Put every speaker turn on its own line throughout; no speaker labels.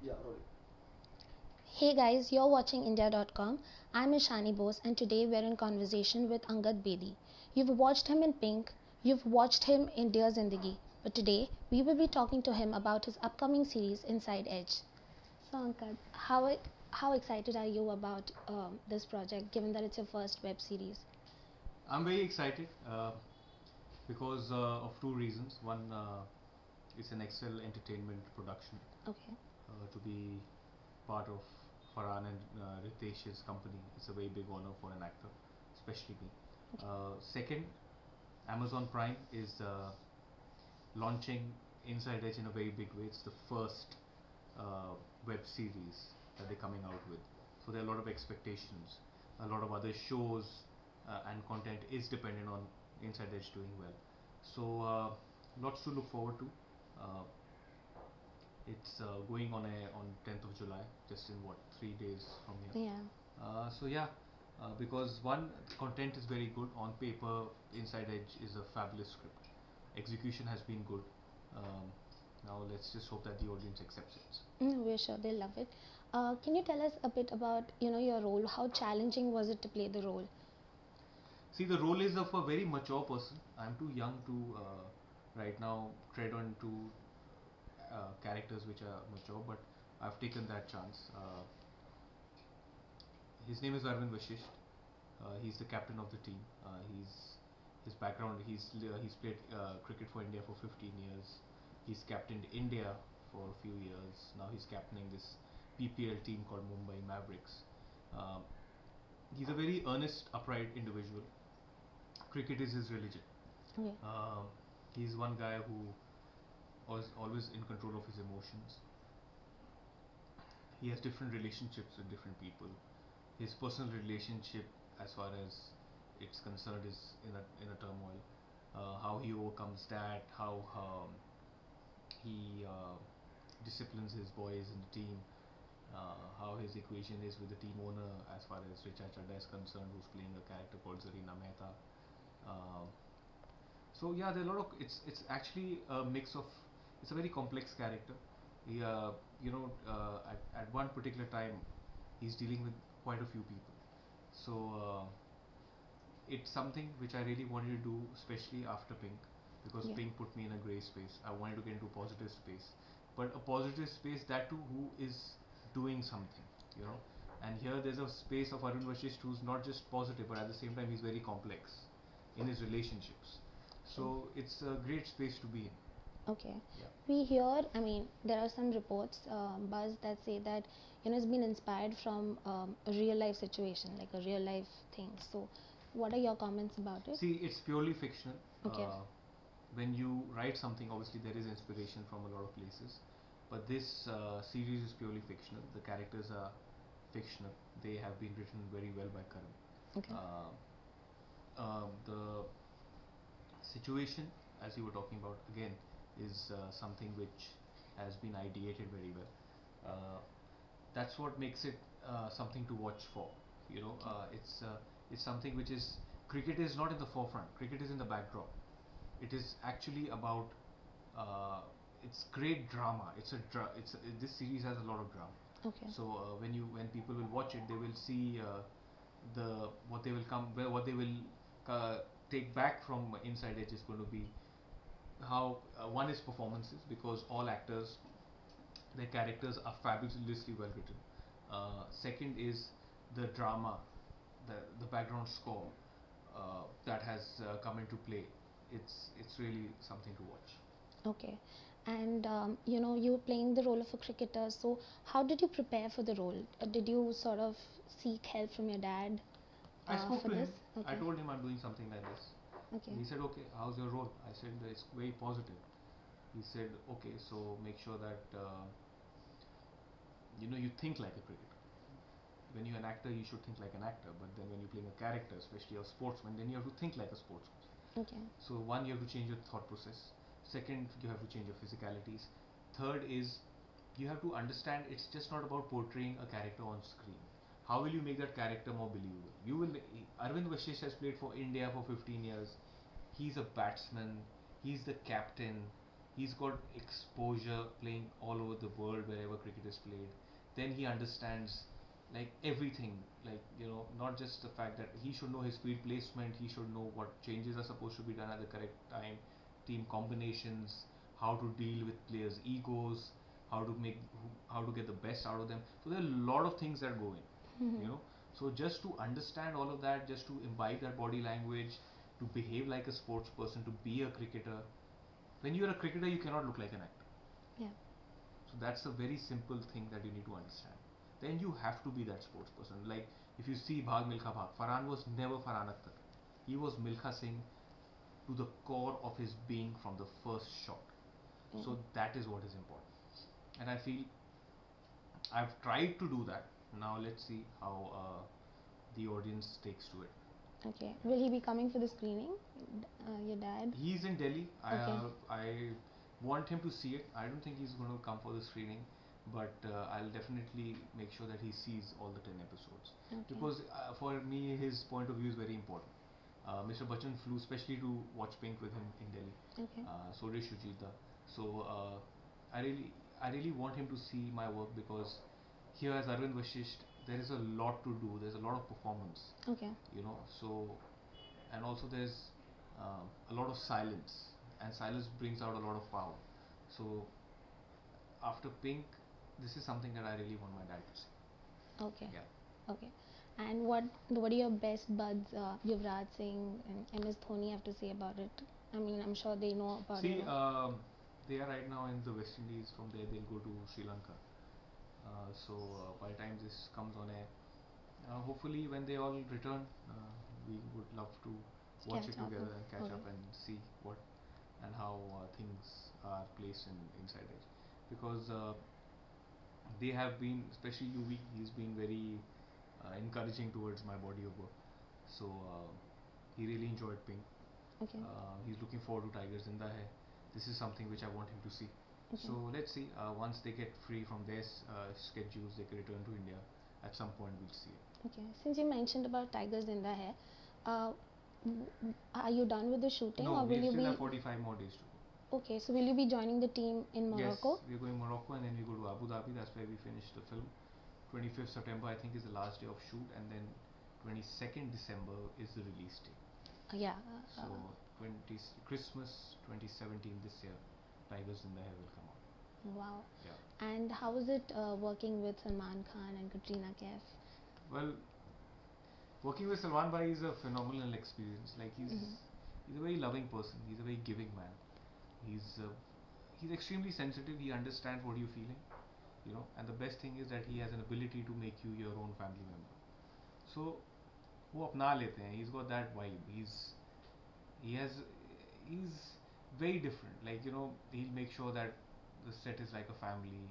Yeah, rolling.
Hey guys, you're watching India.com. I'm Ishani Bose and today we're in conversation with Angad Bedi. You've watched him in Pink, you've watched him in Dear Zindagi, but today we will be talking to him about his upcoming series Inside Edge. So Angad, how excited are you about this project given that it's your first web series?
I'm very excited because of two reasons. One, it's an Excel Entertainment production
Okay.
to be part of Farhan and Ritesh's company. It's a very big honor for an actor, especially me.
Okay.
Second, Amazon Prime is launching Inside Edge in a very big way. It's the first web series that they're coming out with. So there are a lot of expectations. A lot of other shows and content is dependent on Inside Edge doing well. So lots to look forward to. Uh, it's going on 10th of July, just in what 3 days from here.
Yeah.
So yeah, because one, content is very good on paper. Inside Edge is a fabulous script. Execution has been good. Um, now let's just hope that the audience accepts it.
We're sure they'll love it. Can you tell us a bit about your role? How challenging was it to play the role?
See, the role is of a very mature person. I'm too young to right now tread on to characters which are mature, but I've taken that chance. His name is Arvind Vashisht. He's the captain of the team. His background. He's played cricket for India for 15 years. He's captained India for a few years. Now he's captaining this PPL team called Mumbai Mavericks. Um, he's a very earnest, upright individual. Cricket is his religion.
Okay.
He's one guy who was always in control of his emotions. He has different relationships with different people. His personal relationship, as far as it's concerned, is in a turmoil. How he overcomes that, how he disciplines his boys in the team, how his equation is with the team owner as far as Richa Chadda is concerned, who's playing a character called Zarina Mehta. Um, so yeah, there are a lot of it's actually a mix of it's a very complex character. He, at one particular time, he's dealing with quite a few people. So it's something which I really wanted to do, especially after Pink, because
Yeah.
Pink put me in a grey space. I wanted to get into positive space, but a positive space that too who is doing something, you know. And here there's a space of Arun Vashisht who's not just positive, but at the same time he's very complex in his relationships. So it's a great space to be in.
Okay.
Yeah.
We hear, I mean, there are some reports, Buzz, that say that, it's been inspired from a real life situation, like a real life thing. So, what are your comments about it?
See, it's purely fictional.
Okay.
When you write something, obviously there is inspiration from a lot of places, but this series is purely fictional. The characters are fictional. They have been written very well by Karan.
Okay.
The situation, as you were talking about, again, is something which has been ideated very well. That's what makes it something to watch for. You know, it's something which is cricket is not in the forefront. Cricket is in the backdrop. It is actually about it's great drama. This series has a lot of drama.
Okay.
So when people will watch it, they will see the what they will come what they will take back from Inside Edge is going to be how one is performances, because all actors, their characters are fabulously well written. Second is the drama, the background score that has come into play. It's really something to watch.
Okay. And, you were playing the role of a cricketer. So, how did you prepare for the role? Did you sort of seek help from your dad
I spoke
for
to him.
this? Okay.
I told him I'm doing something like this.
Okay.
He said, okay, how's your role? I said, it's very positive. He said, okay, so make sure that you think like a cricketer. When you're an actor, you should think like an actor. But then when you're playing a character, especially a sportsman, then you have to think like a sportsman.
Okay.
So one, you have to change your thought process. Second, you have to change your physicalities. Third is you have to understand it's just not about portraying a character on screen. How will you make that character more believable? Arvind Vashish has played for India for 15 years. He's a batsman. He's the captain. He's got exposure playing all over the world wherever cricket is played. Then he understands like everything, like not just the fact that he should know his field placement, he should know what changes are supposed to be done at the correct time, team combinations, how to deal with players' egos, how to make how to get the best out of them. So there are a lot of things that go in, So just to understand all of that, just to imbibe that body language, to behave like a sports person, to be a cricketer. When you're a cricketer, you cannot look like an actor.
Yeah.
So that's a very simple thing that you need to understand. Then you have to be that sports person. Like if you see Bhag Milkha Bhag, Farhan was never Farhan Akhtar. He was Milkha Singh to the core of his being from the first shot. So that is what is important. And I feel I've tried to do that. Now let's see how the audience takes to it.
Okay. Will he be coming for the screening? Your dad?
He's in Delhi.
Okay.
I want him to see it. I don't think he's going to come for the screening, but I'll definitely make sure that he sees all the 10 episodes.
Okay.
Because for me, his point of view is very important. Mr. Bachchan flew especially to watch Pink with him in Delhi.
Okay.
So did Shujita. So I really want him to see my work, because here as Arvind Vashisht, there is a lot to do. There's a lot of performance.
Okay.
So, and also there's a lot of silence, and silence brings out a lot of power. So after Pink, this is something that I really want my dad to see.
Okay.
Yeah.
Okay. And what are your best buds, Yuvraj Singh and MS Dhoni, have to say about it? I mean, I'm sure they know about it.
They are right now in the West Indies. From there, they'll go to Sri Lanka. So by the time this comes on air, hopefully when they all return, we would love to watch it together and catch up and see what and how things are placed inside it, because they have been, especially UV, he's been very encouraging towards my body of work. So he really enjoyed Pink.
Okay.
He's looking forward to Tigers Zinda Hai. This is something which I want him to see.
Okay.
So let's see, once they get free from their schedules, they can return to India. At some point we'll see it.
Okay. Since you mentioned about Tigers Zinda Hai, are you done with the shooting,
No,
or will
we
you
still
be?
have 45 more days to go.
Okay, so will you be joining the team in Morocco?
Yes, we're going Morocco, and then we go to Abu Dhabi. That's where we finish the film. 25th September, I think, is the last day of shoot, and then 22nd December is the release date.
Yeah.
So Christmas 2017 this year, Tigers in the Hair will come out.
Wow.
Yeah.
And how is it working with Salman Khan and Katrina Kaif?
Well, working with Salman Bhai is a phenomenal experience. Like he's a very loving person. He's a very giving man. He's extremely sensitive. He understands what you're feeling, and the best thing is that he has an ability to make you your own family member. So वो अपना लेते हैं. He's got that vibe. He's very different. Like he'll make sure that the set is like a family.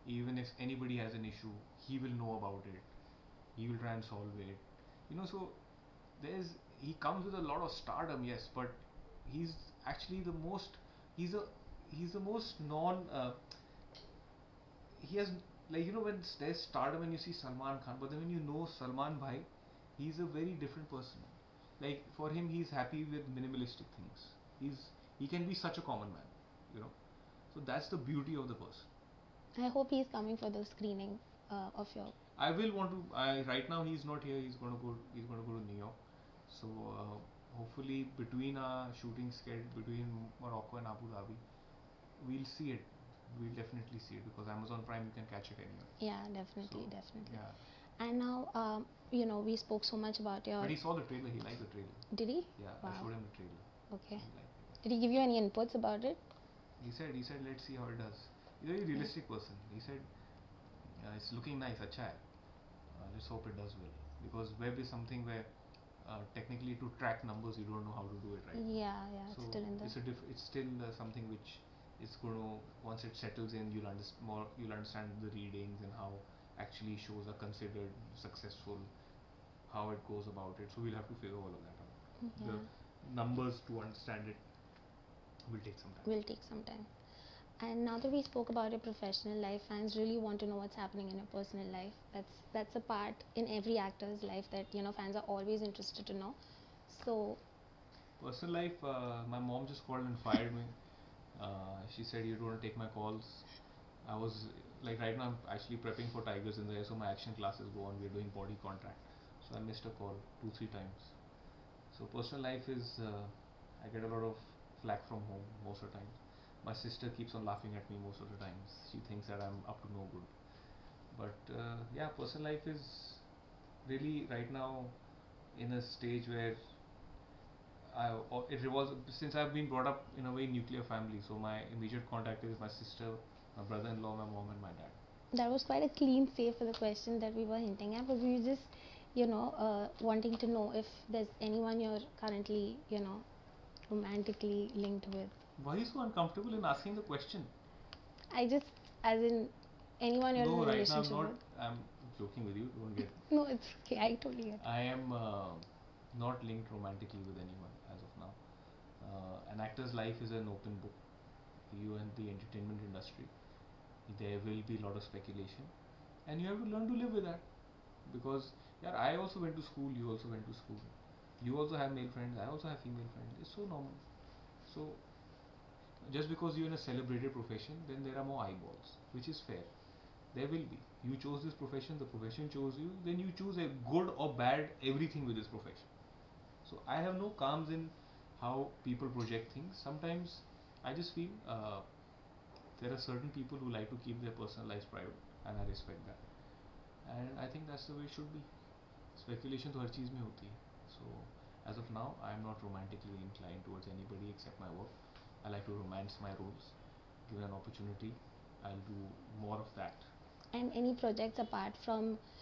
Even if anybody has an issue, he will know about it. He will try and solve it. So he comes with a lot of stardom, yes, but he's actually the most. He's the most he has, like, when there's stardom and you see Salman Khan, but then when you know Salman Bhai, he's a very different person. Like for him, he's happy with minimalistic things. He can be such a common man, So that's the beauty of the person.
I hope he's coming for the screening of your.
I will want to. Right now he's not here. He's gonna go to New York. So hopefully between our shooting schedule between Morocco and Abu Dhabi, we'll see it. We'll definitely see it, because Amazon Prime, you can catch it anywhere.
Yeah, definitely.
Yeah.
And now, we spoke so much about your.
But he saw the trailer. He liked the trailer.
Did he?
Yeah,
Wow.
I showed him the trailer.
Okay.
He liked it.
Did he give you any inputs about it?
He said, let's see how it does. He's a very realistic person. He said, it's looking nice, अच्छा है. Let's hope it does well. Because web is something where technically to track numbers, you don't know how to do it, right?
Yeah,
So
it's still in the.
it's still something which is going to, once it settles in, you'll understand the readings and how actually shows are considered successful, how it goes about it. So we'll have to figure all of that out.
Yeah.
The numbers to understand it will take some time.
Will take some time. And now that we spoke about your professional life, fans really want to know what's happening in your personal life. That's a part in every actor's life that fans are always interested to know. So
personal life, my mom just called and fired me. She said, "You don't want to take my calls." I was like, right now I'm actually prepping for Tigers in the Air, so my action classes go on. We're doing body contact, so I missed a call 2-3 times. So personal life is, I get a lot of flack from home most of the time. My sister keeps on laughing at me most of the times. She thinks that I'm up to no good. But yeah, personal life is really right now in a stage where it revolves, since I've been brought up in a very nuclear family. So my immediate contact is my sister, my brother-in-law, my mom, and my dad.
That was quite a clean save for the question that we were hinting at, but we were just, wanting to know if there's anyone you're currently, romantically linked with.
Why are you so uncomfortable in asking the question?
I just, as in, anyone you're in a
No, right now I'm
relationship
not.
with.
I'm joking with you. Don't get.
No, it's okay. I totally get it.
I am not linked romantically with anyone as of now. An actor's life is an open book. You and the entertainment industry, there will be a lot of speculation, and you have to learn to live with that. Because yeah, I also went to school. You also went to school. You also have male friends. I also have female friends. It's so normal. So just because you're in a celebrated profession, then there are more eyeballs, which is fair. There will be. You chose this profession, the profession chose you, then you choose a good or bad everything with this profession. So I have no qualms in how people project things. Sometimes I just feel there are certain people who like to keep their personal lives private, and I respect that. And I think that's the way it should be. Speculation तो हर चीज़ में होती है. So as of now, I am not romantically inclined towards anybody except my work. I like to romance my roles. Given an opportunity, I'll do more of that.
And any projects apart from